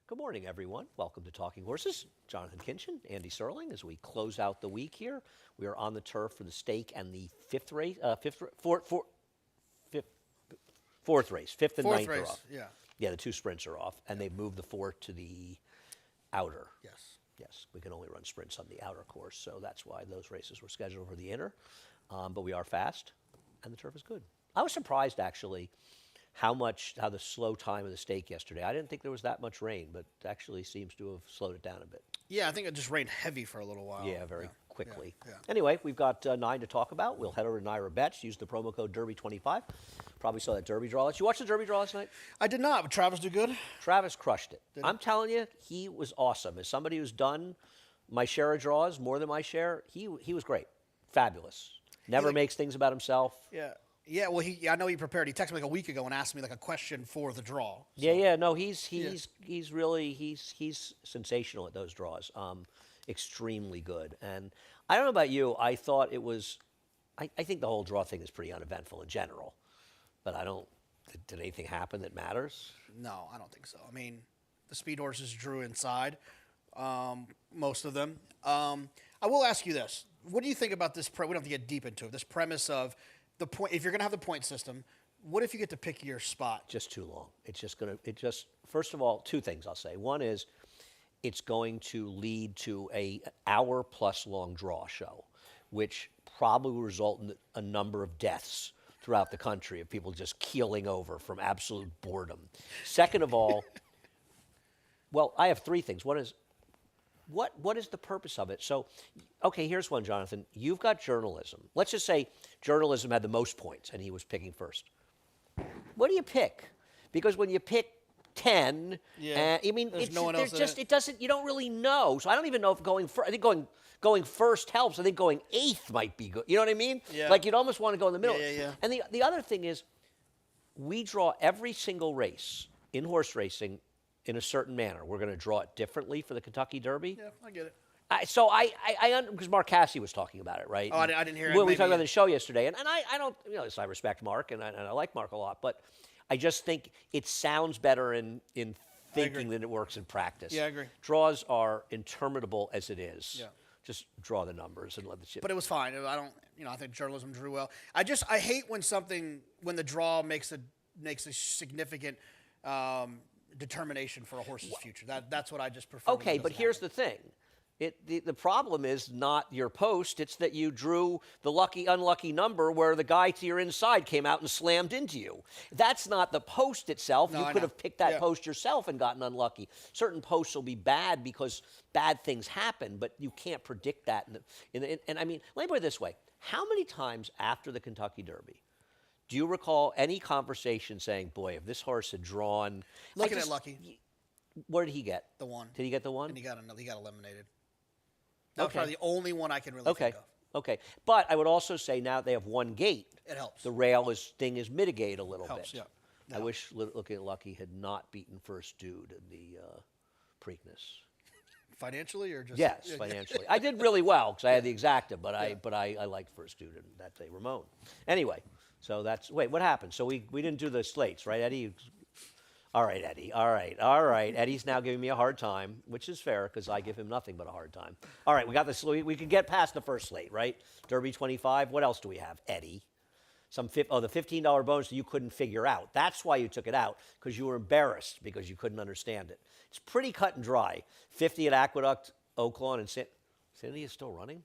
Good morning, everyone. Welcome to Talking Horses. Jonathan Kinchin, Andy Serling. As we close out the week here, we are on the turf for the stake and the fourth race. Fifth and Fourth ninth are race, off. yeah. Yeah, the two sprints are off, and they've moved the fourth to the outer. Yes. Yes, we can only run sprints on the outer course, so that's why those races were scheduled for the inner. But we are fast, and the turf is good. I was surprised, actually, how the slow time of the stake yesterday. I didn't think there was that much rain, but it actually seems to have slowed it down a bit. Yeah, I think it just rained heavy for a little while. Yeah, very quickly. Yeah. Anyway, we've got 9 to talk about. We'll head over to Naira Bets. Use the promo code Derby25. Probably saw that Derby draw. Did you watch the Derby draw last night? I did not, but Travis do good. Travis crushed it. I'm telling you, he was awesome. As somebody who's done my share of draws, more than my share, he was great. Fabulous. Never makes things about himself. Yeah. Yeah, well, I know he prepared. He texted me like a week ago and asked me like a question for the draw. So. Yeah. No, he's really sensational at those draws. Extremely good. And I don't know about you. I thought it was. I think the whole draw thing is pretty uneventful in general. But I don't. Did anything happen that matters? No, I don't think so. I mean, the speed horses drew inside, most of them. I will ask you this: what do you think about this? We don't have to get deep into it. This premise of the point. If you're going to have the point system, what if you get to pick your spot? Just too long. First of all, two things I'll say. One is, it's going to lead to an hour-plus long draw show, which probably will result in a number of deaths throughout the country of people just keeling over from absolute boredom. Second of all, well, I have three things. One is, what is the purpose of it? So, okay, here's one, Jonathan. You've got journalism. Let's just say journalism had the most points and he was picking first. What do you pick? Because when you pick 10, I mean, there's no one else in it. It doesn't, you don't really know. So I don't even know if going first, I think going first helps. I think going eighth might be good. You know what I mean? Yeah. Like you'd almost want to go in the middle. Yeah. And the other thing is, we draw every single race in horse racing in a certain manner. We're going to draw it differently for the Kentucky Derby. Yeah, I get it. Because Mark Cassidy was talking about it, right? Oh, I didn't hear it. Well, we talked about it on the show yesterday, and I don't, I respect Mark, and I like Mark a lot, but I just think it sounds better in thinking than it works in practice. Yeah, I agree. Draws are interminable as it is. Yeah. Just draw the numbers and let the shit. But it was fine. I think journalism drew well. I hate when the draw makes a significant determination for a horse's future. That's what I just prefer. Okay, but here's the thing. The problem is not your post. It's that you drew the unlucky number where the guy to your inside came out and slammed into you. That's not the post itself. No, you could have picked that post yourself and gotten unlucky. Certain posts will be bad because bad things happen, but you can't predict that. And I mean, let me put it this way. How many times after the Kentucky Derby do you recall any conversation saying, boy, if this horse had drawn... Looking at Lucky. Where did he get? The one. Did he get the one? And he got eliminated. That was probably the only one I can really think of. Okay. But I would also say now that they have one gate. It helps. The thing is mitigated a little Helps, bit. yeah. I wish Looking at Lucky had not beaten First Dude in the Preakness. Financially or just? Yes, financially. I did really well because I had the exacta, but I liked First Dude and that day Ramon. Anyway, so wait, what happened? So we didn't do the slates, right, Eddie? All right, Eddie. All right. Eddie's now giving me a hard time, which is fair because I give him nothing but a hard time. All right, we got this. We can get past the first slate, right? Derby 25. What else do we have, Eddie? The $15 bonus that you couldn't figure out. That's why you took it out, because you were embarrassed because you couldn't understand it. It's pretty cut and dry. 50 at Aqueduct, Oaklawn, and Sanity is still running?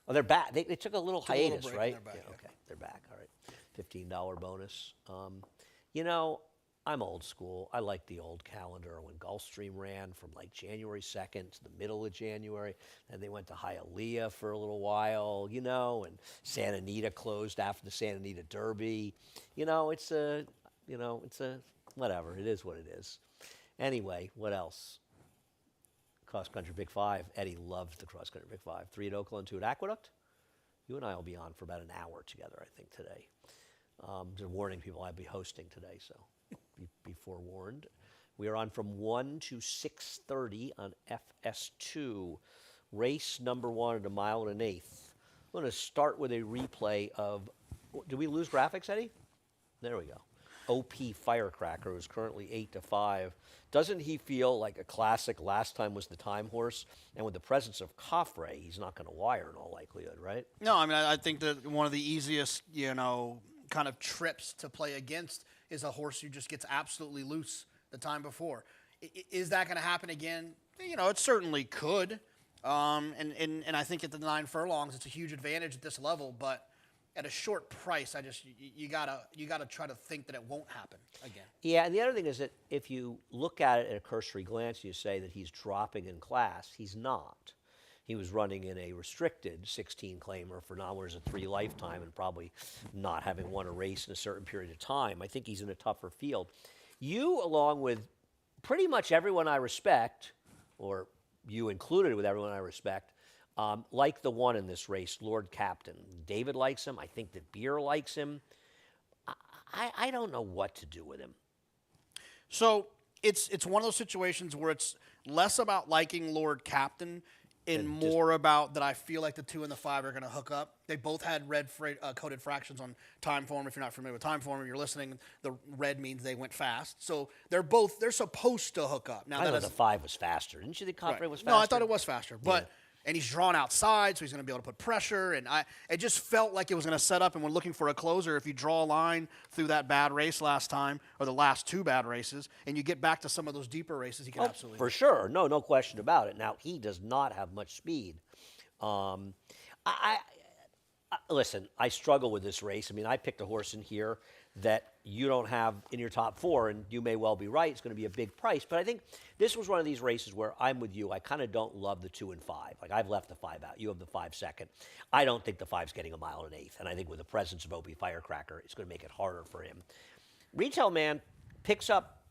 Oh, they're back. They took a little hiatus, break, right? and they're back, yeah, okay, they're back. All right, $15 bonus. I'm old school. I like the old calendar when Gulfstream ran from like January 2nd to the middle of January. Then they went to Hialeah for a little while, and Santa Anita closed after the Santa Anita Derby. It's whatever. It is what it is. Anyway, what else? Cross Country Big Five. Eddie loves the Cross Country Big Five. 3 at Oakland, 2 at Aqueduct. You and I will be on for about an hour together, I think, today. Just warning people I'll be hosting today, so be forewarned. We are on from 1 to 6:30 on FS2. Race number 1 at 1 1/8. I'm going to start with a replay of... Did we lose graphics, Eddie? There we go. OP Firecracker, who's currently 8-5. Doesn't he feel like a classic? Last time was the Time Horse, and with the presence of Coffray, he's not going to wire in all likelihood, right? No, I mean, I think that one of the easiest, kind of trips to play against is a horse who just gets absolutely loose the time before. Is that going to happen again? It certainly could. And I think at the 9 furlongs, it's a huge advantage at this level, but at a short price, you gotta try to think that it won't happen again. Yeah, and the other thing is that if you look at it at a cursory glance, you say that he's dropping in class. He's not. He was running in a restricted 16 claimer for non-winners of 3 lifetime and probably not having won a race in a certain period of time. I think he's in a tougher field. You, along with pretty much everyone I respect, or you included with everyone I respect, like the one in this race, Lord Captain. David likes him. I think that Beer likes him. I don't know what to do with him. So it's one of those situations where it's less about liking Lord Captain and more about that I feel like the 2 and the 5 are going to hook up. They both had red coded fractions on time form. If you're not familiar with time form, you're listening, the red means they went fast. So they're supposed to hook up. Now I thought the 5 was faster. Didn't you think Coffray was faster? No, I thought it was faster. But and he's drawn outside, so he's going to be able to put pressure. And it just felt like it was going to set up. And when looking for a closer, if you draw a line through that bad race last time, or the last 2 bad races, and you get back to some of those deeper races, he can absolutely. For sure. No question about it. Now, he does not have much speed. Listen, I struggle with this race. I mean, I picked a horse in here that you don't have in your top 4, and you may well be right. It's going to be a big price. But I think this was one of these races where I'm with you. I kind of don't love the 2 and 5. Like, I've left the 5 out. You have the 5 second. I don't think the 5's getting a mile and 1/8. And I think with the presence of Opie Firecracker, it's going to make it harder for him. Retail Man picks up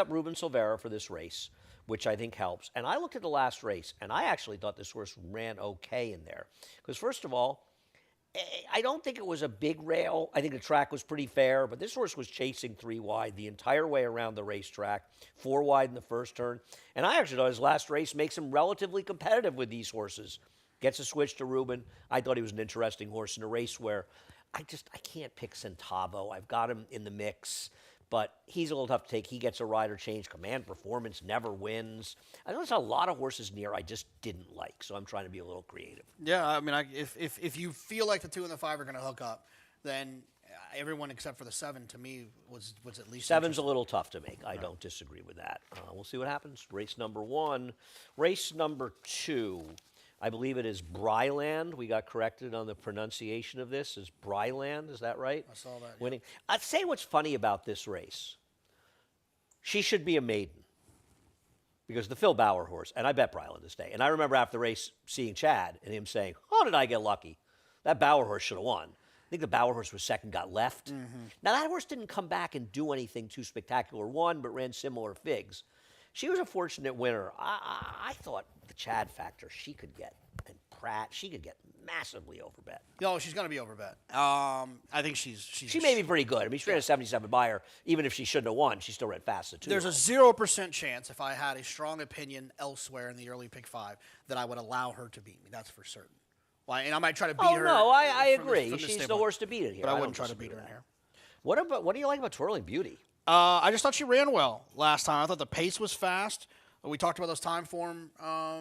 Ruben Silvera for this race, which I think helps. And I looked at the last race, and I actually thought this horse ran okay in there. Because, first of all, I don't think it was a big rail. I think the track was pretty fair, but this horse was chasing 3 wide the entire way around the racetrack, 4 wide in the first turn. And I actually thought his last race makes him relatively competitive with these horses. Gets a switch to Ruben. I thought he was an interesting horse in a race where I can't pick Centavo. I've got him in the mix, but he's a little tough to take. He gets a rider change. Command Performance never wins. I know there's a lot of horses near I just didn't like, so I'm trying to be a little creative. Yeah, I mean, if you feel like the 2 and the 5 are going to hook up, then everyone except for the 7 to me was at least 7's a little tough to make. I don't disagree with that. We'll see what happens. Race number 1. Race number 2. I believe it is Bryland. We got corrected on the pronunciation of this. Is Bryland? Is that right? I saw that. Winning. I'd say what's funny about this race. She should be a maiden. Because the Phil Bauer horse, and I bet Bryland this day. And I remember after the race seeing Chad and him saying, "Oh, did I get lucky? That Bauer horse should have won." I think the Bauer horse was second, got left. Mm-hmm. Now, that horse didn't come back and do anything too spectacular, won, but ran similar figs. She was a fortunate winner. I thought the Chad factor she could get, and Pratt, she could get massively overbet. No, she's going to be overbet. I think she may be pretty good. I mean, she ran a 77 buyer. Even if she shouldn't have won, she still ran fast at 2. There's a 0% chance, if I had a strong opinion elsewhere in the early pick 5, that I would allow her to beat me. That's for certain. Well, and I might try to beat her. Oh, no, I agree. She's the horse to beat it here. But I wouldn't try to beat her in here. What do you like about Twirling Beauty? I just thought she ran well last time. I thought the pace was fast. We talked about those time form.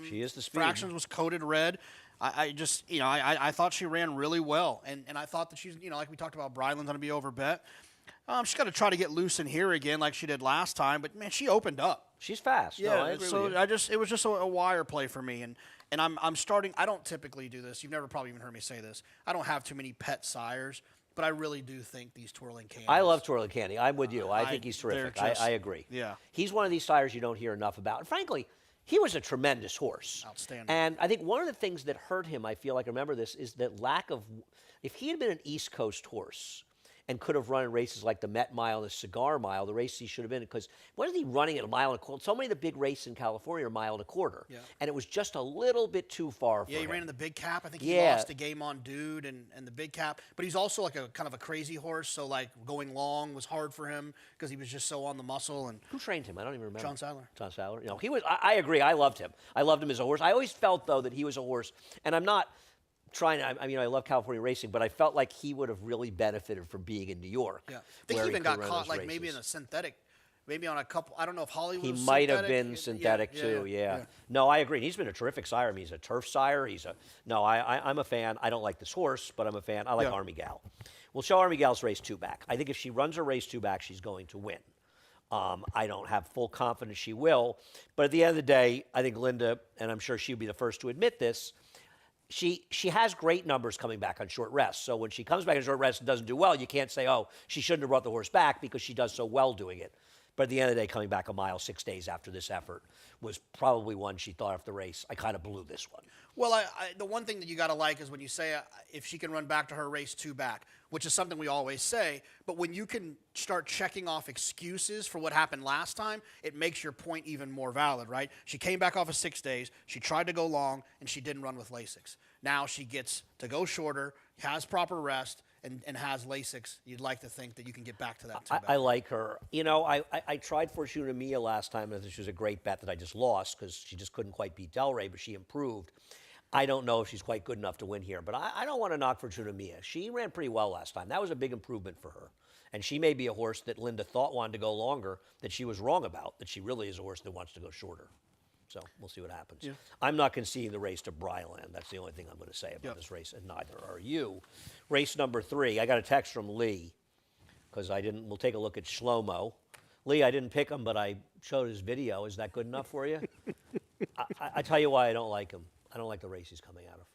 She is the speed. Fractions was coded red. I thought she ran really well, and I thought that she's, like we talked about, Bryland's going to be overbet. She's got to try to get loose in here again like she did last time, but man, she opened up. She's fast. Yeah, no, I agree so with you. it was just a wire play for me, and I'm starting. I don't typically do this. You've never probably even heard me say this. I don't have too many pet sires. But I really do think these Twirling Candies. I love Twirling Candy. I'm with you. I think he's terrific. I agree. Yeah. He's one of these sires you don't hear enough about. And frankly, he was a tremendous horse. Outstanding. And I think one of the things that hurt him, I feel like I remember this, is that lack of – if he had been an East Coast horse and could have run in races like the Met Mile and the Cigar Mile, the races he should have been, because what is he running at a mile and a quarter? So many of the big races in California are a mile and a quarter. Yeah. And it was just a little bit too far for him. Yeah, he ran in the Big Cap. I think he lost a Game On Dude and the Big Cap. But he's also like a kind of a crazy horse, so like going long was hard for him because he was just so on the muscle. And who trained him? I don't even remember. John Sadler. John Sadler. He was. I agree. I loved him. I loved him as a horse. I always felt though that he was a horse, and I'm not trying to, I mean, I love California racing, but I felt like he would have really benefited from being in New York. Yeah. I think where he even could got run caught those like maybe in races. a synthetic, maybe on a couple. I don't know if Hollywood. He was might have synthetic. been synthetic yeah, too, yeah. No, I agree. He's been a terrific sire. I mean, he's a turf sire. I'm a fan. I don't like this horse, but I'm a fan. I like Yeah. Army Gal. We'll show Army Gal's race 2 back. I think if she runs a race 2 back, she's going to win. I don't have full confidence she will, but at the end of the day, I think Linda, and I'm sure she'll be the first to admit this, she has great numbers coming back on short rest. So when she comes back on short rest and doesn't do well, you can't say, oh, she shouldn't have brought the horse back because she does so well doing it. But at the end of the day, coming back a mile 6 days after this effort was probably one she thought after the race. I kind of blew this one. Well, the one thing that you got to like is when you say if she can run back to her race 2 back, which is something we always say. But when you can start checking off excuses for what happened last time, it makes your point even more valid, right? She came back off of 6 days. She tried to go long, and she didn't run with Lasix. Now she gets to go shorter, has proper rest, and has Lasix. You'd like to think that you can get back to that 2 back. I like her. You know, I tried Fortuna Mia last time, and she was a great bet that I just lost because she just couldn't quite beat Delray, but she improved. I don't know if she's quite good enough to win here, but I don't want to knock Fortuna Mia. She ran pretty well last time. That was a big improvement for her. And she may be a horse that Linda thought wanted to go longer, that she was wrong about, that she really is a horse that wants to go shorter. So we'll see what happens. Yeah. I'm not conceding the race to Bryland. That's the only thing I'm going to say about this race, and neither are you. Race number 3, I got a text from Lee, because we'll take a look at Shlomo. Lee, I didn't pick him, but I showed his video. Is that good enough for you? I tell you why I don't like him. I don't like the race he's coming out of.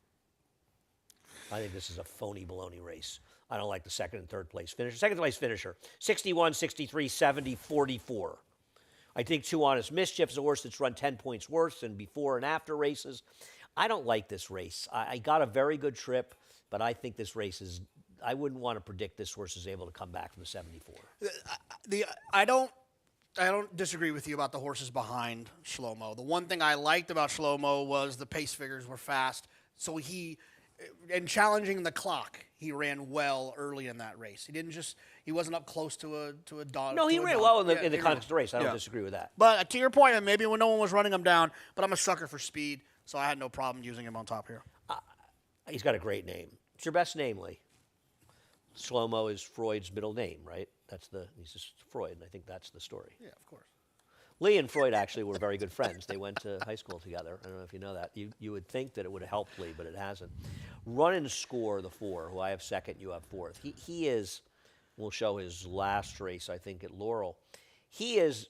I think this is a phony baloney race. I don't like the second and third place finisher. Second place finisher, 61, 63, 70, 44. I think Too Honest Mischief is a horse that's run 10 points worse than before and after races. I don't like this race. I got a very good trip, but I think this race is, I wouldn't want to predict this horse is able to come back from the 74. I don't disagree with you about the horses behind Shlomo. The one thing I liked about Shlomo was the pace figures were fast. So in challenging the clock, he ran well early in that race. He wasn't up close to a dog. No, he ran well in the context of the race. I don't disagree with that. But to your point, and maybe when no one was running him down, but I'm a sucker for speed, so I had no problem using him on top here. He's got a great name. It's your best name, Lee. Shlomo is Freud's middle name, right? He's just Freud, and I think that's the story. Yeah, of course. Lee and Freud actually were very good friends. They went to high school together. I don't know if you know that. You would think that it would have helped Lee, but it hasn't. Run and Score, the 4, who I have second, you have fourth. He is, we'll show his last race, I think, at Laurel. He is,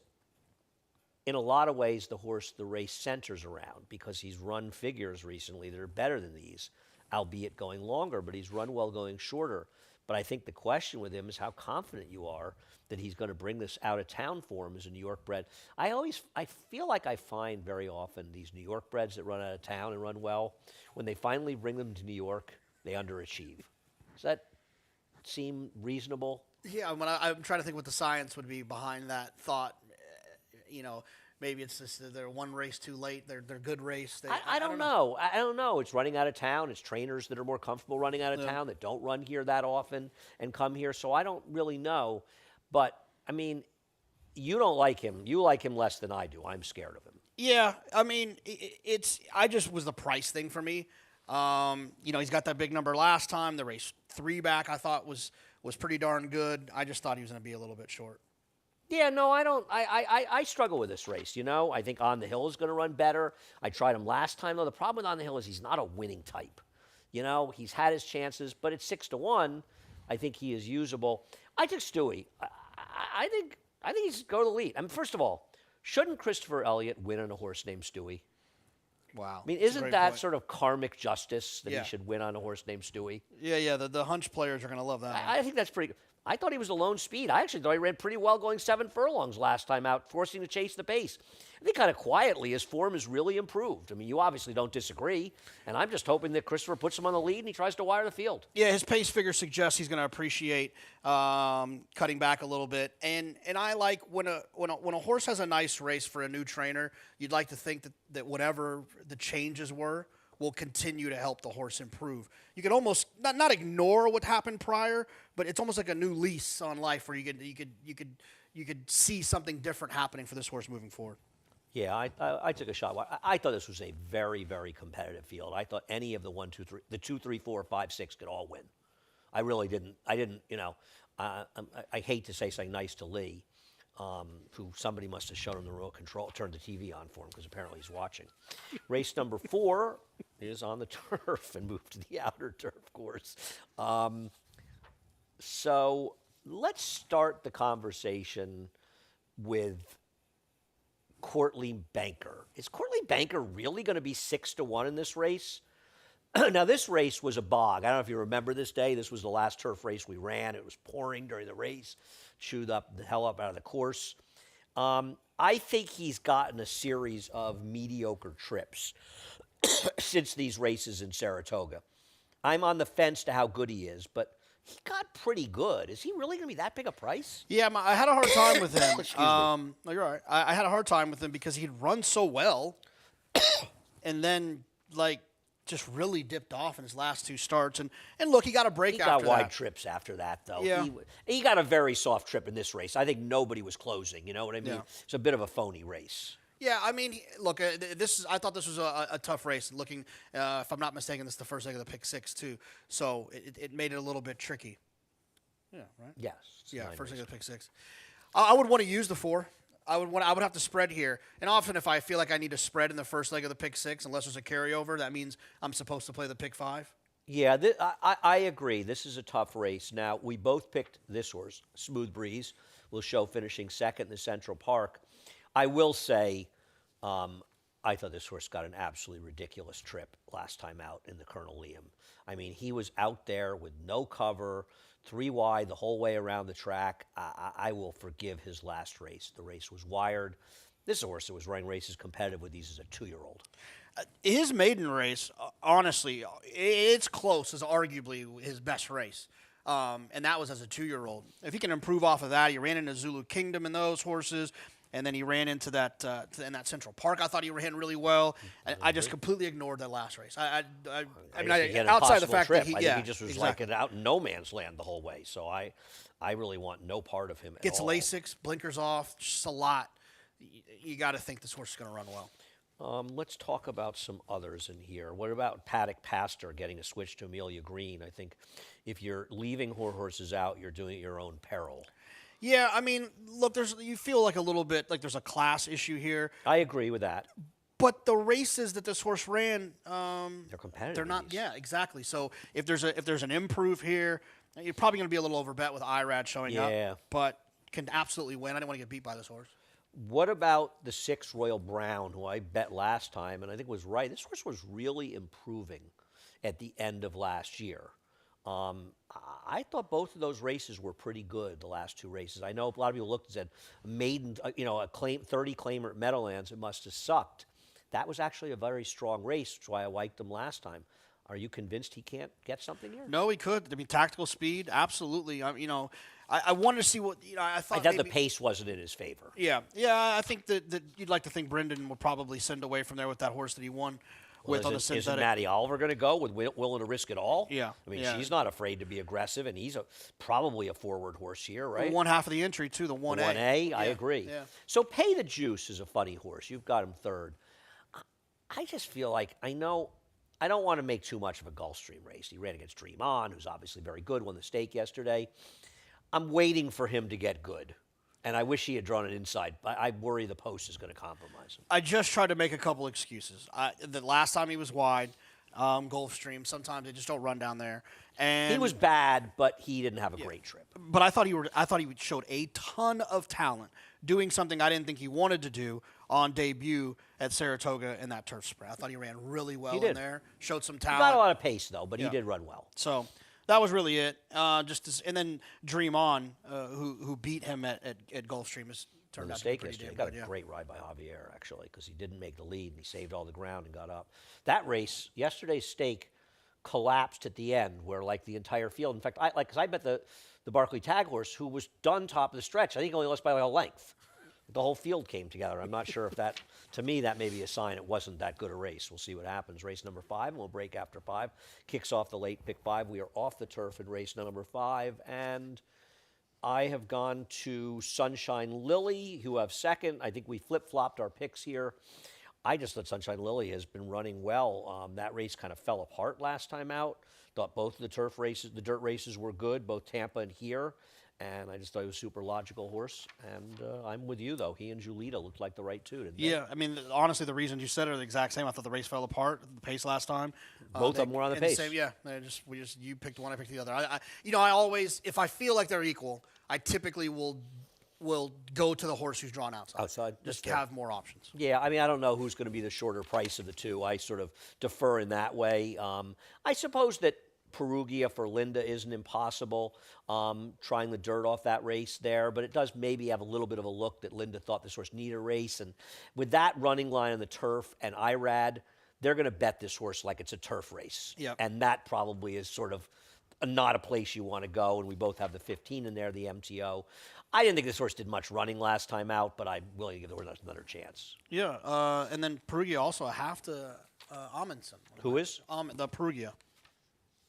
in a lot of ways, the horse the race centers around because he's run figures recently that are better than these, albeit going longer, but he's run well going shorter. But I think the question with him is how confident you are that he's going to bring this out-of-town form as a New York bred. I feel like I find very often these New York breds that run out of town and run well, when they finally bring them to New York, they underachieve. Does that seem reasonable? Yeah, I'm trying to think what the science would be behind that thought. Maybe it's just they're one race too late. They're good race. I don't know. I don't know. It's running out of town. It's trainers that are more comfortable running out of town that don't run here that often and come here. So I don't really know. But, I mean, you don't like him. You like him less than I do. I'm scared of him. Yeah, I mean, I just was the price thing for me. He's got that big number last time. The race 3 back I thought was pretty darn good. I just thought he was going to be a little bit short. Yeah, no, I don't. I struggle with this race, I think On the Hill is going to run better. I tried him last time, though. The problem with On the Hill is he's not a winning type. He's had his chances, but at 6-1, I think he is usable. I took Stewie. I think he's go to the lead. I mean, first of all, shouldn't Christopher Elliott win on a horse named Stewie? Wow. I mean, isn't that sort of karmic justice that he should win on a horse named Stewie? Yeah. The hunch players are going to love that. I think that's pretty good. I thought he was a lone speed. I actually thought he ran pretty well going 7 furlongs last time out, forcing to chase the pace. I think kind of quietly his form has really improved. I mean, you obviously don't disagree, and I'm just hoping that Christopher puts him on the lead and he tries to wire the field. Yeah, his pace figure suggests he's going to appreciate cutting back a little bit. And I like when a horse has a nice race for a new trainer, you'd like to think that whatever the changes were will continue to help the horse improve. You could almost not ignore what happened prior, but it's almost like a new lease on life where you could see something different happening for this horse moving forward. Yeah, I took a shot. I thought this was a very, very competitive field. I thought any of the 1, 2, 3, the 2, 3, 4, 5, 6 could all win. I really didn't. I didn't. I hate to say something nice to Lee, who somebody must have shown him the remote control, turned the TV on for him because apparently he's watching. Race number 4 is on the turf and moved to the outer turf course. So let's start the conversation with Courtly Banker. Is Courtly Banker really going to be 6-1 in this race? Now, this race was a bog. I don't know if you remember this day. This was the last turf race we ran. It was pouring during the race, chewed up the hell up out of the course. I think he's gotten a series of mediocre trips since these races in Saratoga. I'm on the fence to how good he is, but he got pretty good. Is he really going to be that big a price? Yeah, I had a hard time with him. Excuse me. No, you're all right. I had a hard time with him because he'd run so well, and then just really dipped off in his last 2 starts. And look, he got a break He after got wide that. trips after that, though. Yeah. He got a very soft trip in this race. I think nobody was closing. You know what I mean? Yeah. It's a bit of a phony race. Yeah, I mean, look, I thought this was a tough race. Looking, if I'm not mistaken, this is the first leg of the pick 6 too, so it made it a little bit tricky. Yeah, right. Yes. it's Yeah, 9 first leg races. of the pick 6. I would want to use the 4. I would have to spread here, and often if I feel like I need to spread in the first leg of the pick 6, unless there's a carryover, that means I'm supposed to play the pick 5. Yeah, I agree. This is a tough race. Now, we both picked this horse, Smooth Breeze. Will show finishing second in the Central Park. I will say, I thought this horse got an absolutely ridiculous trip last time out in the Colonel Liam. I mean, he was out there with no cover, 3 wide the whole way around the track. I will forgive his last race. The race was wired. This is a horse that was running races competitive with these as a 2-year-old. His maiden race, honestly, it's close as arguably his best race. And that was as a 2-year-old. If he can improve off of that, he ran into Zulu Kingdom in those horses, and then he ran into that in that Central Park. I thought he ran really well. I just completely ignored that last race. I mean, He had an outside the impossible fact trip. that he, I yeah, think he just was exactly. like out in no man's land the whole way. So I really want no part of him at Gets all. Lasix, blinkers off, just a lot. You got to think this horse is going to run well. Let's talk about some others in here. What about Paddock Pastor getting a switch to Amelia Green? I think if you're leaving horses out, you're doing it at your own peril. Yeah, I mean, look, you feel like a little bit like there's a class issue here. I agree with that. But the races that this horse ran, They're competitive. they're not. these. Yeah, exactly. So if there's an improve here, you're probably going to be a little overbet with Irad showing Yeah. up. But can absolutely win. I didn't want to get beat by this horse. What about the 6 Royal Brown, who I bet last time, and I think was right? This horse was really improving at the end of last year. I thought both of those races were pretty good, the last 2 races. I know a lot of people looked and said, maiden, a 30 claimer at Meadowlands, it must have sucked. That was actually a very strong race, which is why I liked him last time. Are you convinced he can't get something here? No, he could. I mean, tactical speed, absolutely. I wanted to see what I thought. I thought the maybe- pace wasn't in his favor. Yeah. I think that you'd like to think Brendan would probably send away from there with that horse that he won with on the Isn't synthetic. Matty Oliver going to go with willing to risk it all? Yeah, I mean, yeah. she's not afraid to be aggressive, and he's probably a forward horse here, right? One half of the entry too, the 1A. 1A, I Yeah, agree. Yeah. So Pay the Juice is a funny horse. You've got him third. I just feel like I don't want to make too much of a Gulfstream race. He ran against Dream On, who's obviously very good, won the stake yesterday. I'm waiting for him to get good, and I wish he had drawn it inside. I worry the post is going to compromise him. I just tried to make a couple excuses. The last time he was wide, Gulfstream. Sometimes they just don't run down there. And He was bad, but he didn't have a great trip. But I thought he showed a ton of talent doing something I didn't think he wanted to do on debut at Saratoga in that turf sprint. I thought he ran really well He did. in there. Showed some He talent. got a lot of pace, though, but Yeah. he did run well. So that was really it. And then Dream On, who beat him at Gulfstream, has On turned the out to be stake pretty yesterday. damn Got good. a Yeah. great ride by Javier, actually, because he didn't make the lead, and he saved all the ground and got up. That race, yesterday's stake, collapsed at the end, where like the entire field. In fact, because I bet the Barclay Tag horse, who was done top of the stretch, I think he only lost by like a length. The whole field came together. I'm not sure if that, to me, that may be a sign it wasn't that good a race. We'll see what happens. Race number 5, and we'll break after 5. Kicks off the late pick 5. We are off the turf in race number 5, and I have gone to Sunshine Lily, who have second. I think we flip-flopped our picks here. I just thought Sunshine Lily has been running well. That race kind of fell apart last time out. Thought both of the turf races, the dirt races were good, both Tampa and here. And I just thought he was a super logical horse. And I'm with you, though. He and Julita looked like the right two, didn't they? Yeah, I mean, honestly, the reasons you said are the exact same. I thought the race fell apart, the pace last time. Both of them were on the and pace. Yeah, you picked one, I picked the other. I always, if I feel like they're equal, I typically will go to the horse who's drawn outside. Outside, just that's have more options. Yeah, I mean, I don't know who's going to be the shorter price of the two. I sort of defer in that way. I suppose that Perugia for Linda isn't impossible, trying the dirt off that race there, but it does maybe have a little bit of a look that Linda thought this horse needed a race. And with that running line on the turf and IRAD, they're going to bet this horse like it's a turf race. Yep. And that probably is sort of not a place you want to go. And we both have the 15 in there, the MTO. I didn't think this horse did much running last time out, but I'm willing to give the horse another chance. Yeah, and then Perugia also a half to Amundsen. Who is? The Perugia.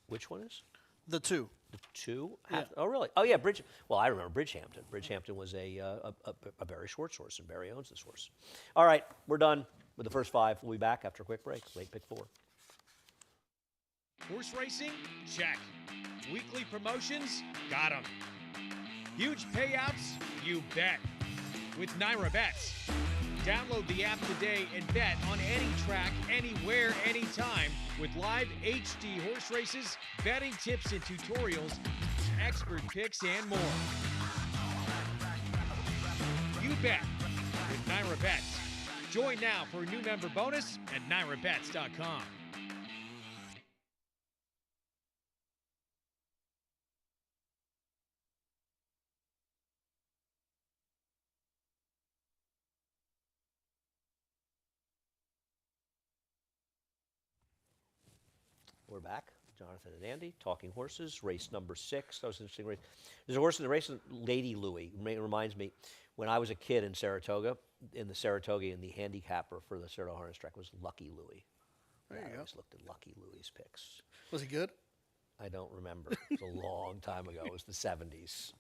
Which one is? The two. The two? Yeah. Oh, really? Oh, yeah, Well, I remember Bridgehampton. Bridgehampton was a Barry Schwartz horse, and Barry owns this horse. All right, we're done with the first five. We'll be back after a quick break. Late pick 4. Horse racing? Check. Weekly promotions? Got 'em. Huge payouts? You bet. With Naira Bets. Download the app today and bet on any track, anywhere, anytime with live HD horse races, betting tips and tutorials, expert picks, and more. You bet with Naira Bets. Join now for a new member bonus at NairaBets.com. We're back. Jonathan and Andy talking horses. Race number 6. That was an interesting race. There's a horse in the race, Lady Louie. It reminds me, when I was a kid in Saratoga, in the handicapper for the Saratoga Harness Track was Lucky Louie. There you I go. always looked at Lucky Louie's picks. Was he good? I don't remember. It was a long time ago. It was the 70s.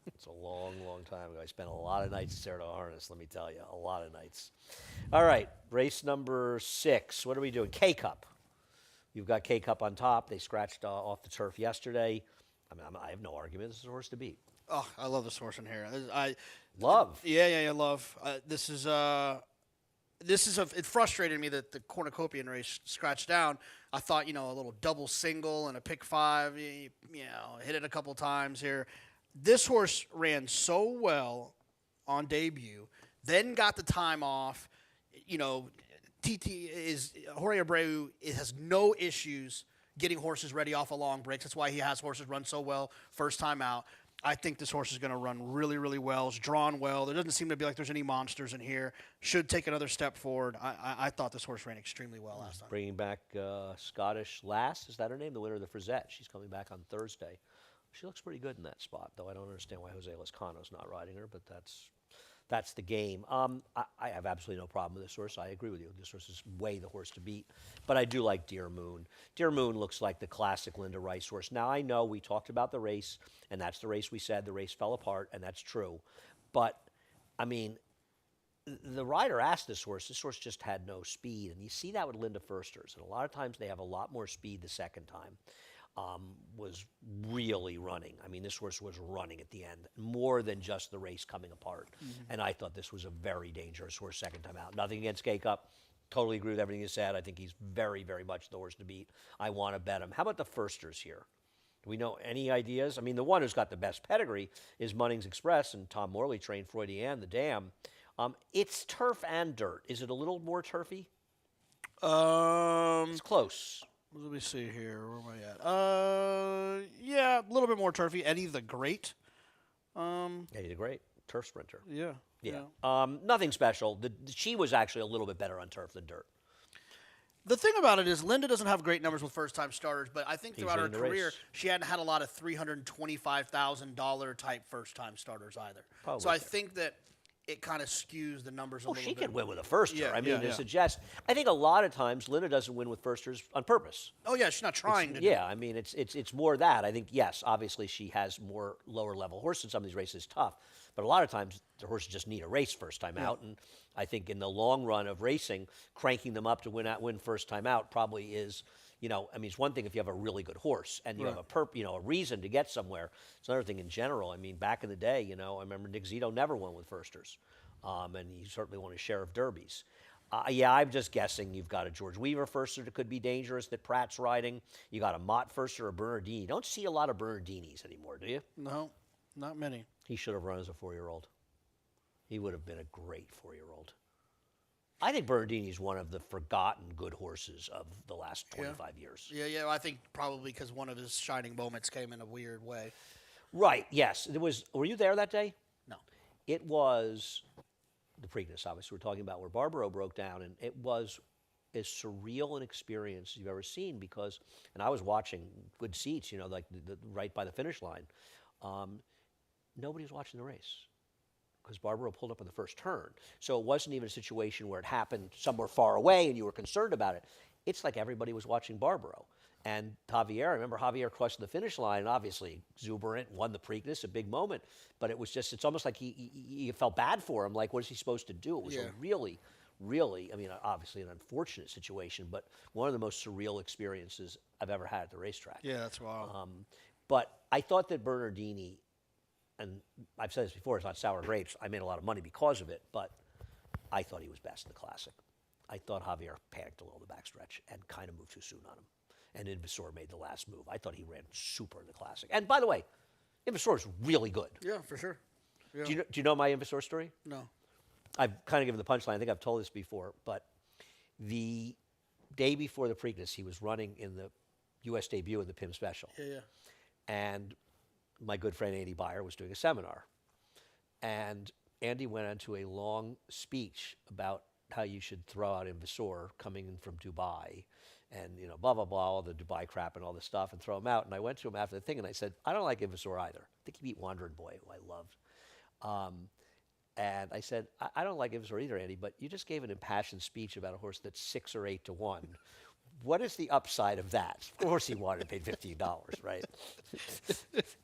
It's a long, long time ago. I spent a lot of nights at Saratoga Harness, let me tell you. A lot of nights. All right, race number 6. What are we doing? K-Cup. You've got K-Cup on top. They scratched off the turf yesterday. I mean, I have no argument. This is a horse to beat. Oh, I love this horse in here. Love. Yeah, love. It frustrated me that the cornucopian race scratched down. I thought, a little double single and a pick 5, hit it a couple times here. This horse ran so well on debut, then got the time off. Jorge Abreu has no issues getting horses ready off of long breaks. That's why he has horses run so well first time out. I think this horse is going to run really, really well. It's drawn well. There doesn't seem to be like there's any monsters in here. Should take another step forward. I thought this horse ran extremely well last time. Bringing back Scottish Lass, is that her name? The winner of the Frizette. She's coming back on Thursday. She looks pretty good in that spot, though. I don't understand why Jose Lezcano's not riding her, but that's the game. I have absolutely no problem with this horse. I agree with you. This horse is way the horse to beat. But I do like Dear Moon. Dear Moon looks like the classic Linda Rice horse. Now, I know we talked about the race, and that's the race we said. The race fell apart, and that's true. But, I mean, the rider asked this horse just had no speed. And you see that with Linda Firsters. And a lot of times they have a lot more speed the second time. Was really running. I mean, this horse was running at the end, more than just the race coming apart. And I thought this was a very dangerous horse second time out. Nothing against K-Cup. Totally agree with everything you said. I think he's very, very much the horse to beat. I want to bet him. How about the Firsters here? Do we know any ideas? I mean, the one who's got the best pedigree is Munnings Express, and Tom Morley trained Freudian, the dam. It's turf and dirt. Is it a little more turfy? It's close. Let me see here. Where am I at? Yeah, a little bit more turfy. Eddie the Great. Eddie the Great, turf sprinter. Yeah. Nothing special. She was actually a little bit better on turf than dirt. The thing about it is Linda doesn't have great numbers with first-time starters, but I think throughout her Easily in the career, race. she hadn't had a lot of $325,000 type first-time starters either. Probably So I fair. think that it kind of skews the numbers a Well, little she bit. can win with a firster. Yeah, I mean, yeah, to yeah. suggest, I think a lot of times Linda doesn't win with firsters on purpose. Oh yeah, she's not trying to. Yeah, I mean, it's more that. I think, yes, obviously she has more lower level horses. Some of these races tough, but a lot of times the horses just need a race first time out. And I think in the long run of racing, cranking them up to win first time out probably is, I mean, it's one thing if you have a really good horse and you have a reason to get somewhere. It's another thing in general. I mean, back in the day, I remember Nick Zito never won with firsters, and he certainly won his share of derbies. Yeah, I'm just guessing you've got a George Weaver firster that could be dangerous that Pratt's riding. You got a Mott firster or Bernardini. You don't see a lot of Bernardinis anymore, do you? No, not many. He should have run as a 4-year-old. He would have been a great 4-year-old. I think Bernardini is one of the forgotten good horses of the last 25 years. Yeah. I think probably because one of his shining moments came in a weird way. Right, yes. Were you there that day? No. It was the Preakness, obviously, we're talking about where Barbaro broke down, and it was as surreal an experience as you've ever seen because, and I was watching good seats, like right by the finish line. Nobody was watching the race because Barbaro pulled up on the first turn. So it wasn't even a situation where it happened somewhere far away and you were concerned about it. It's like everybody was watching Barbaro. And Javier, I remember Javier crossing the finish line, and obviously exuberant, won the Preakness, a big moment. But it was just, it's almost like he felt bad for him. Like, what is he supposed to do? It was a really, really, I mean, obviously an unfortunate situation, but one of the most surreal experiences I've ever had at the racetrack. Yeah, that's wild. But I thought that Bernardini, and I've said this before, it's not sour grapes. I made a lot of money because of it, but I thought he was best in the Classic. I thought Javier panicked a little in the backstretch and kind of moved too soon on him. And Invasor made the last move. I thought he ran super in the Classic. And by the way, Invasor is really good. Yeah, for sure. Yeah. Do you know my Invasor story? No. I've kind of given the punchline. I think I've told this before, but the day before the Preakness, he was running in the U.S. debut in the PIM Special. Yeah. And my good friend Andy Beyer was doing a seminar. And Andy went into a long speech about how you should throw out Invasor coming in from Dubai and, blah, blah, blah, all the Dubai crap and all this stuff and throw him out. And I went to him after the thing and I said, I don't like Invasor either. I think he beat Wandering Boy, who I loved. And I said, I don't like Invasor either, Andy, but you just gave an impassioned speech about a horse that's 6 or 8 to 1. What is the upside of that? Of course he wanted to pay $15, right?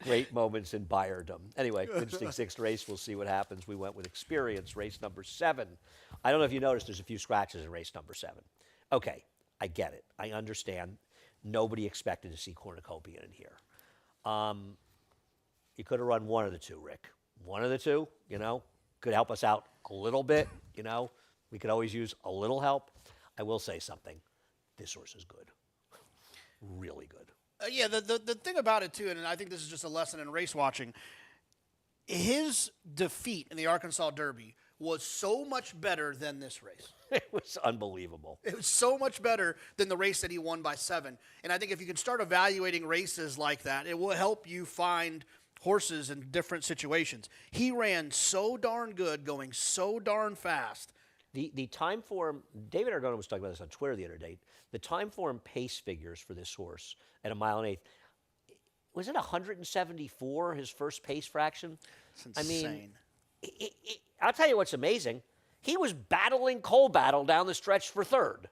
Great moments in Bayerdom. Anyway, interesting sixth race. We'll see what happens. We went with Experience, race number 7. I don't know if you noticed there's a few scratches in race number 7. Okay, I get it. I understand. Nobody expected to see Cornucopian in here. You could have run one of the two, Rick. One of the two, could help us out a little bit, We could always use a little help. I will say something. This horse is good. Really good. Yeah, the thing about it, too, and I think this is just a lesson in race watching, his defeat in the Arkansas Derby was so much better than this race. It was unbelievable. It was so much better than the race that he won by 7. And I think if you can start evaluating races like that, it will help you find horses in different situations. He ran so darn good, going so darn fast. The time form, David Argona was talking about this on Twitter the other day. The time form pace figures for this horse at 1 1/8, was it 174, his first pace fraction? It's insane. I'll tell you what's amazing. He was battling Cole Battle down the stretch for 3rd.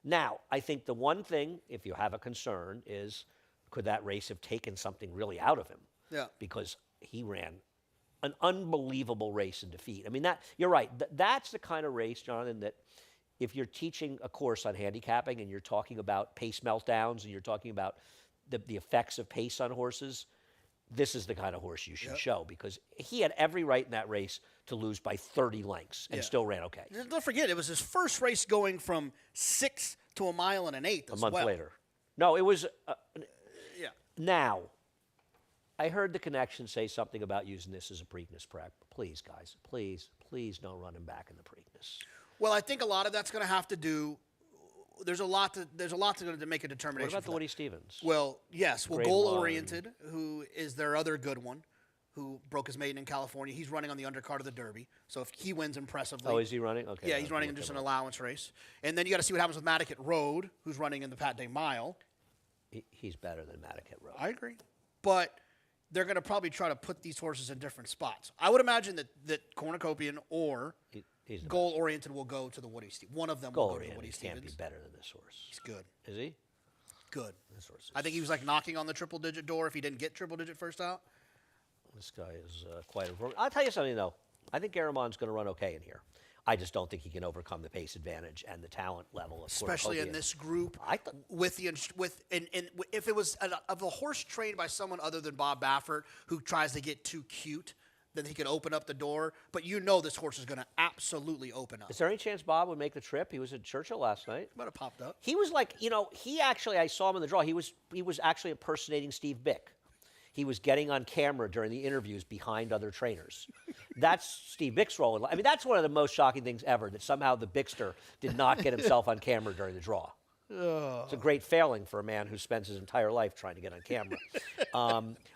Now, I think the one thing, if you have a concern, is could that race have taken something really out of him? Yeah. Because he ran an unbelievable race in defeat. I mean, you're right. That's the kind of race, Jonathan, that if you're teaching a course on handicapping and you're talking about pace meltdowns and you're talking about the effects of pace on horses, this is the kind of horse you should show because he had every right in that race to lose by 30 lengths and still ran okay. Don't forget, it was his first race going from 6 to 1 1/8 A month later. No, it was... yeah. Now, I heard the connection say something about using this as a Preakness prep. Please, guys, please don't run him back in the Preakness. Well, I think a lot of that's going to have to do. There's a lot to make a determination. What about for the that. Woody Stevens? Well, yes. Well, Grade Goal 1. Oriented, who is their other good one, who broke his maiden in California. He's running on the undercard of the Derby. So if he wins impressively. Oh, is he running? Okay. Yeah, he's running in just an allowance race. And then you got to see what happens with Matticat Road, who's running in the Pat Day Mile. He's better than Matticat Road. I agree. But they're going to probably try to put these horses in different spots. I would imagine that Cornucopian or He's the Goal Oriented will go to the Woody Stevens. One of them will goal go to the Woody oriented. Can't Stevens. be better than this horse. He's good. Is he? Good. This horse. I think he was like knocking on the triple digit door if he didn't get triple digit first out. This guy is quite a. I'll tell you something though. I think Garamon's going to run okay in here. I just don't think he can overcome the pace advantage and the talent level of Especially in Cornucopian. this group, I th- with the if it was of a horse trained by someone other than Bob Baffert who tries to get too cute, then he could open up the door. But this horse is going to absolutely open up. Is there any chance Bob would make the trip? He was at Churchill last night. Might have popped up. He was like, he actually, I saw him in the draw. He was actually impersonating Steve Bick. He was getting on camera during the interviews behind other trainers. That's Steve Bick's role. I mean, that's one of the most shocking things ever, that somehow the Bickster did not get himself on camera during the draw. It's a great failing for a man who spends his entire life trying to get on camera.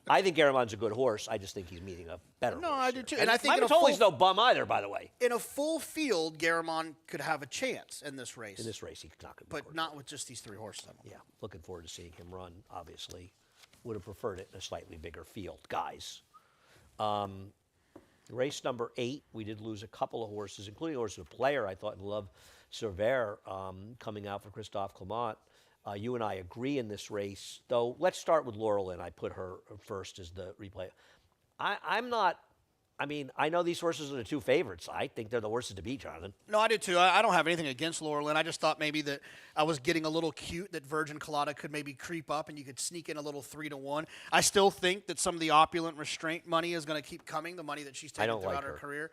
I think Garamon's a good horse. I just think he's meeting a better No, horse I do here. too. And I think Mike Matoli's no bum either, by the way. In a full field, Garamond could have a chance in this race. In this race, he's not going to but not with just these three horses. Yeah, looking forward to seeing him run, obviously. Would have preferred it in a slightly bigger field. Guys, race number 8, we did lose a couple of horses, including a horse of a player I thought in Love Cervere coming out for Christophe Clement. You and I agree in this race, though. Let's start with Laurel Lynn. I put her first as the replay. I'm not. I mean, I know these horses are the 2 favorites. I think they're the horses to beat, Jonathan. No, I do too. I don't have anything against Laurel Lynn. I just thought maybe that I was getting a little cute that Virgin Colada could maybe creep up and you could sneak in a little 3-1. I still think that some of the opulent restraint money is going to keep coming, the money that she's taken throughout her career.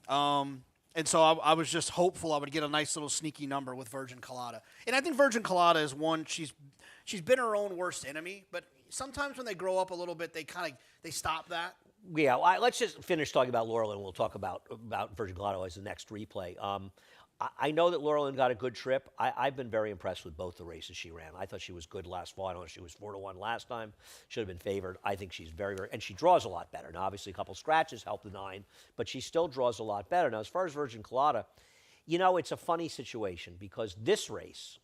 And so I was just hopeful I would get a nice little sneaky number with Virgin Colada. And I think Virgin Colada is one, she's been her own worst enemy, but sometimes when they grow up a little bit, they stop that. Yeah, let's just finish talking about Laurel and we'll talk about Virgin Colada as the next replay. I know that Laurel Lynn got a good trip. I've been very impressed with both the races she ran. I thought she was good last fall. I know she was 4-1 last time. Should have been favored. I think she's very, very, and she draws a lot better. Now, obviously, a couple scratches helped the 9, but she still draws a lot better. Now, as far as Virgin Colada, it's a funny situation because this race,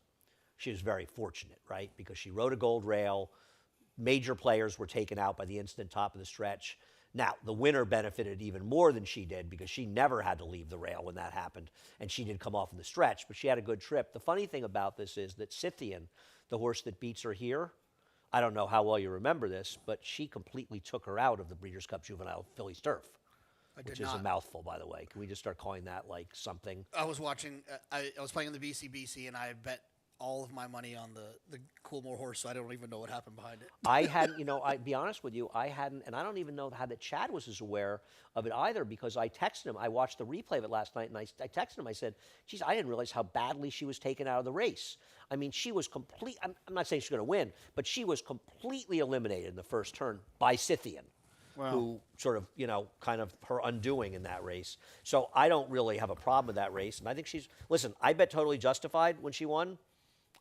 she was very fortunate, right? Because she rode a gold rail. Major players were taken out by the instant top of the stretch. Now, the winner benefited even more than she did because she never had to leave the rail when that happened, and she did come off in the stretch, but she had a good trip. The funny thing about this is that Scythian, the horse that beats her here, I don't know how well you remember this, but she completely took her out of the Breeders' Cup Juvenile Fillies Turf, which is a mouthful, by the way. Can we just start calling that like something? I was watching, I was playing in the BCBC, and I bet all of my money on the Coolmore horse, so I don't even know what happened behind it. I hadn't, I'd be honest with you, I hadn't, and I don't even know how that Chad was as aware of it either because I texted him. I watched the replay of it last night, and I texted him. I said, geez, I didn't realize how badly she was taken out of the race. I mean, she was I'm not saying she's going to win, but she was completely eliminated in the first turn by Scythian. Wow. Who sort of, kind of her undoing in that race. So I don't really have a problem with that race. And I think listen, I bet Totally Justified when she won.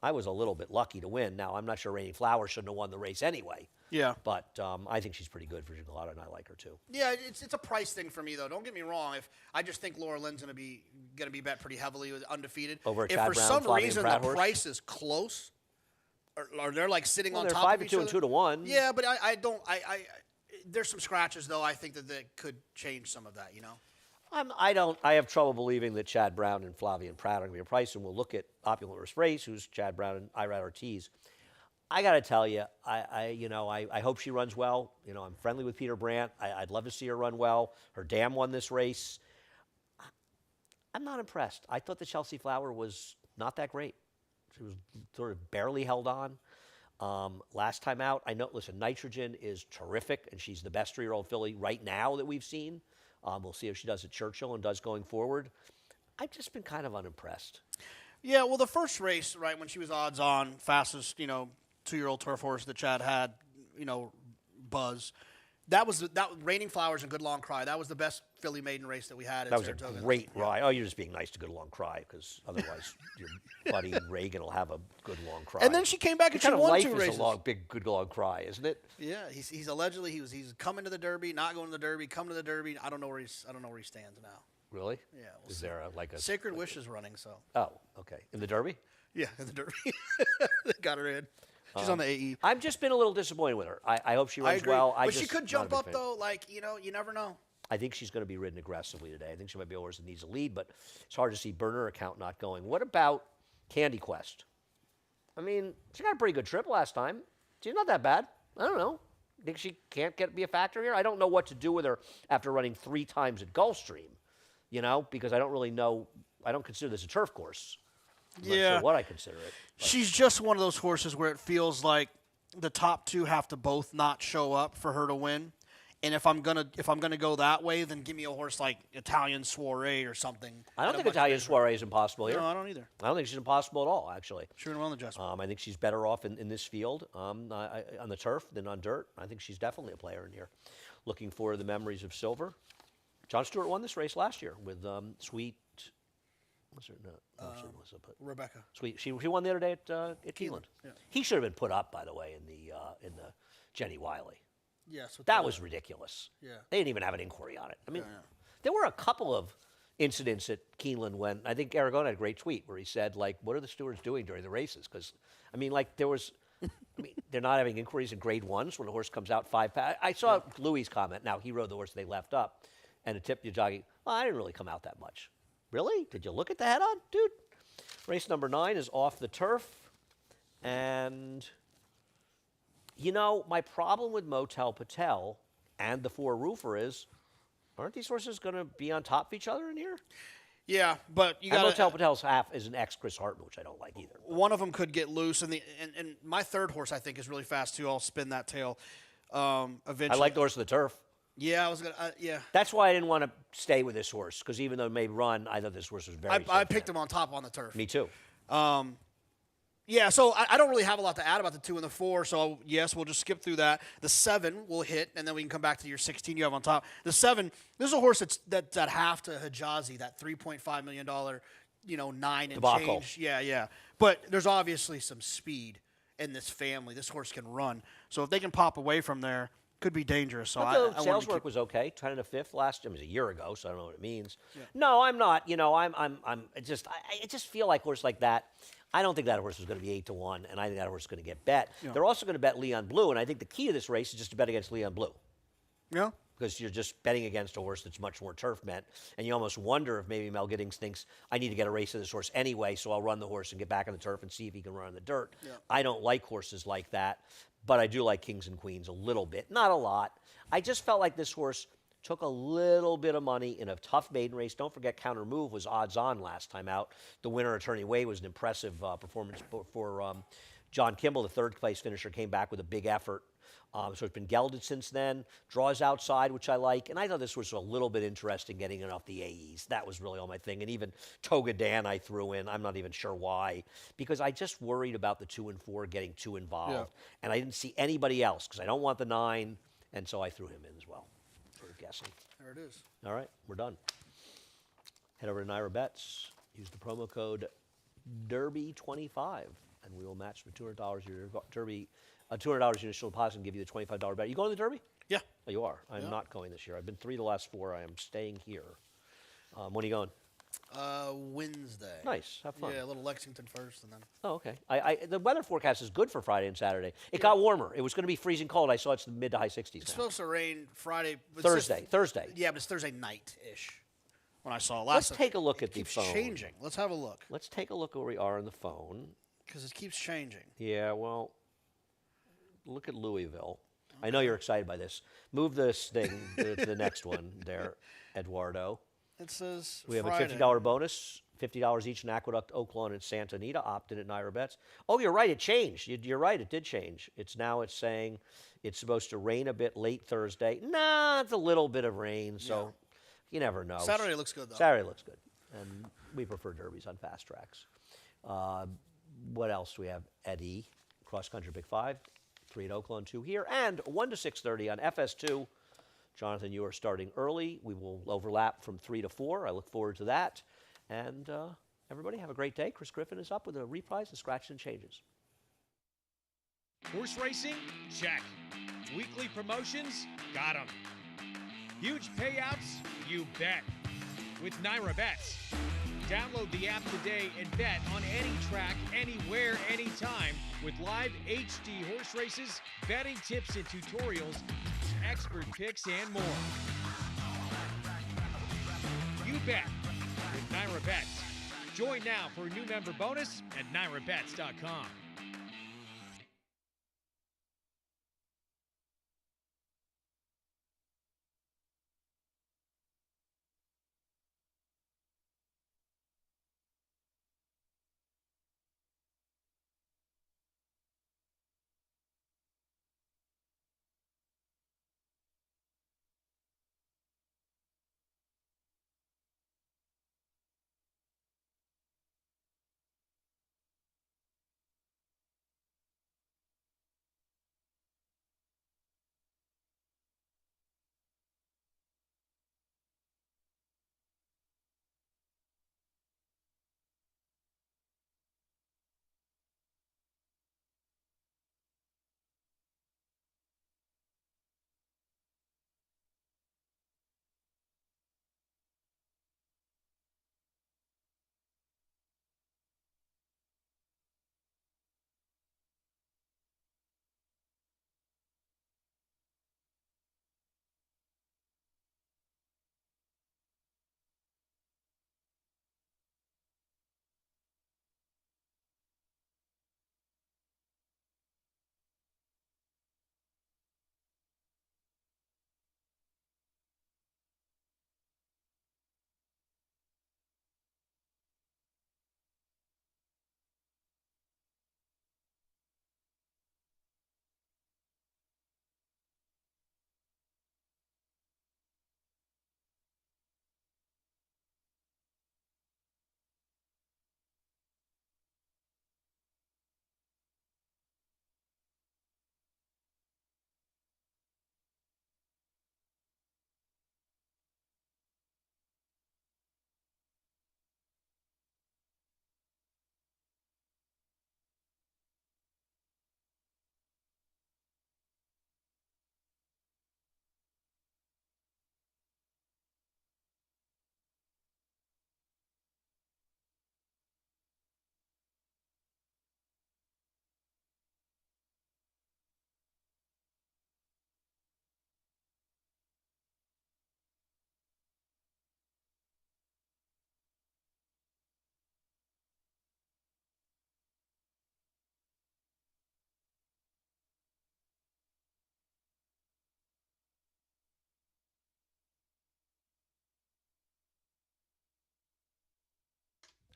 I was a little bit lucky to win. Now, I'm not sure Raining Flower shouldn't have won the race anyway. Yeah. But I think she's pretty good for Colada, and I like her too. Yeah, it's a price thing for me, though. Don't get me wrong. I just think Laura Lynn's going to be bet pretty heavily with undefeated. Over if Chad for Brown, some Flavien reason Prat the horse? price is close, or they're like sitting on they're top 5 of each to 2 other. and 2-1. Yeah, but I don't. There's some scratches though. I think that could change some of that. I have trouble believing that Chad Brown and Flavien Prat are going to be a price, and we'll look at Opulent Race, who's Chad Brown and Irad Ortiz. I got to tell you, I hope she runs well. I'm friendly with Peter Brandt. I'd love to see her run well. Her dam won this race. I'm not impressed. I thought the Chelsea Flower was not that great. She was sort of barely held on. Last time out, listen, Nitrogen is terrific, and she's the best 3-year-old filly right now that we've seen. We'll see if she does at Churchill and does going forward. I've just been kind of unimpressed. Yeah, well, the first race, right, when she was odds on, fastest, 2-year-old turf horse that Chad had, Buzz. That Raining Flowers and Good Long Cry. That was the best filly maiden race that we had. That was a great ride. Oh, you're just being nice to Good Long Cry because otherwise your buddy Reagan will have a Good Long Cry. And then she came back and she won 2 races. Life is a big Good Long Cry, isn't it? Yeah, he's allegedly he's coming to the Derby, not going to the Derby, coming to the Derby. I don't know where he stands now. Really? Yeah. Is there a Sacred Wish is running? So. Oh, okay. In the Derby? Yeah, in the Derby. They got her in. She's on the AE. I've just been a little disappointed with her. I hope she I runs agree. well. But she just could not a jump big up fan. though. Like you never know. I think she's going to be ridden aggressively today. I think she might be a horse that needs a lead, but it's hard to see burner account not going. What about Candy Quest? I mean, she got a pretty good trip last time. She's not that bad. I don't know. Think she can't be a factor here? I don't know what to do with her after running 3 times at Gulfstream, because I don't really know. I don't consider this a turf course. I'm not sure what I consider it. She's just one of those horses where it feels like the top 2 have to both not show up for her to win. And if I'm gonna go that way, then give me a horse like Italian Soiree or something. I don't think Italian Soiree is impossible here. No, I don't either. I don't think she's impossible at all, actually. She ran well in the adjustment. I think she's better off in this field on the turf than on dirt. I think she's definitely a player in here. Looking for the memories of Silver. John Stewart won this race last year with Sweet. What's her name? Rebecca. Sweet. She won the other day at Keeneland. Yeah. He should have been put up, by the way, in the Jenny Wiley. Yes. That was ridiculous. Yeah. They didn't even have an inquiry on it. I mean, there were a couple of incidents at Keeneland when I think Aragon had a great tweet where he said, like, what are the stewards doing during the races? Because, I mean, like, there was, they're not having inquiries in grade 1s when the horse comes out 5 past. I saw Louis' comment. Now, he rode the horse they left up, and it tipped you jogging. Well, I didn't really come out that much. Really? Did you look at the head on? Dude. Race number 9 is off the turf, and my problem with Motel Patel and the 4-roofer is, aren't these horses going to be on top of each other in here? Yeah, but you And got Motel Patel's half is an ex-Chris Hartman, which I don't like either. one of them could get loose, and my third horse I think is really fast too. I'll spin that tail eventually. I like the horse of the turf. Yeah, I was gonna. Yeah, That's why I didn't want to stay with this horse, because even though it may run, I thought this horse was very I picked him on top on the turf. Me too. Yeah, so I don't really have a lot to add about the 2 and the 4. So yes, we'll just skip through that. The 7 will hit, and then we can come back to your 16 you have on top. The 7, this is a horse that's at half to Hijazi, that $3.5 million, 9 and Debacle. change. Yeah. But there's obviously some speed in this family. This horse can run. So if they can pop away from there, could be dangerous. So But the I sales wanted to work keep, was okay. 10 and a 5th last time. It was a year ago, so I don't know what it means. No, I'm not. I just feel like horse like that. I don't think that horse was going to be 8-1, and I think that horse is going to get bet. They're also going to bet Leon Blue, and I think the key to this race is just to bet against Leon Blue. Yeah. Because you're just betting against a horse that's much more turf meant, and you almost wonder if maybe Mel Giddings thinks, I need to get a race of this horse anyway, so I'll run the horse and get back on the turf and see if he can run on the dirt. Yeah. I don't like horses like that, but I do like Kings and Queens a little bit. Not a lot. I just felt like this horse took a little bit of money in a tough maiden race. Don't forget, Counter Move was odds on last time out. The winner, Attorney Way, was an impressive performance for John Kimball. The 3rd place finisher came back with a big effort. So it's been gelded since then. Draws outside, which I like. And I thought this was a little bit interesting getting it off the AEs. That was really all my thing. And even Toga Dan I threw in. I'm not even sure why. Because I just worried about the 2 and 4 getting too involved. Yeah. And I didn't see anybody else because I don't want the 9. And so I threw him in as well. Sort of guessing. There it is. All right, we're done. Head over to Naira Bets. Use the promo code Derby25, and we will match the $200 your Derby, $200 your initial deposit and give you the $25 bet. You going to the Derby? Yeah. Oh, you are. I'm not going this year. I've been 3 the last 4. I am staying here. When are you going? Wednesday. Nice. Have fun. Yeah, a little Lexington first, and then. Oh, okay. The weather forecast is good for Friday and Saturday. It got warmer. It was going to be freezing cold. I saw it's the mid to high 60s It's now. supposed to rain Friday. But Thursday. Yeah, but it's Thursday night-ish when I saw it Let's last. take a look at the keeps phone. changing. Let's have a look Let's take a look where we are on the phone. because it keeps changing. Yeah, well, look at Louisville. I know you're excited by this. Move this thing to the next one there, Eduardo. It says We have Friday. a $50 bonus, $50 each in Aqueduct, Oaklawn, and Santa Anita. Opt in at Naira Bets. Oh, you're right. It changed. You're right. It did change. It's saying it's supposed to rain a bit late Thursday. Nah, it's a little bit of rain, so you never know. Saturday looks good, though. Saturday looks good. And we prefer derbies on fast tracks. What else do we have? Eddie, Cross Country Big 5, 3 at Oaklawn, 2 here, and 1 to 6:30 on FS2. Jonathan, you are starting early. We will overlap from 3 to 4. I look forward to that. And everybody have a great day. Chris Griffin is up with a reprise of Scratches and Changes. Horse racing? Check. Weekly promotions? Got them. Huge payouts? You bet. With Naira Bets. Download the app today and bet on any track, anywhere, anytime with live HD horse races, betting tips and tutorials, expert picks, and more. You bet with Naira Bets. Join now for a new member bonus at NairaBets.com.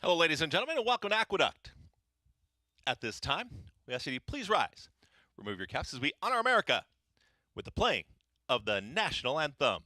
Hello, ladies and gentlemen, and welcome to Aqueduct. At this time, we ask you to please rise, remove your caps as we honor America with the playing of the national anthem.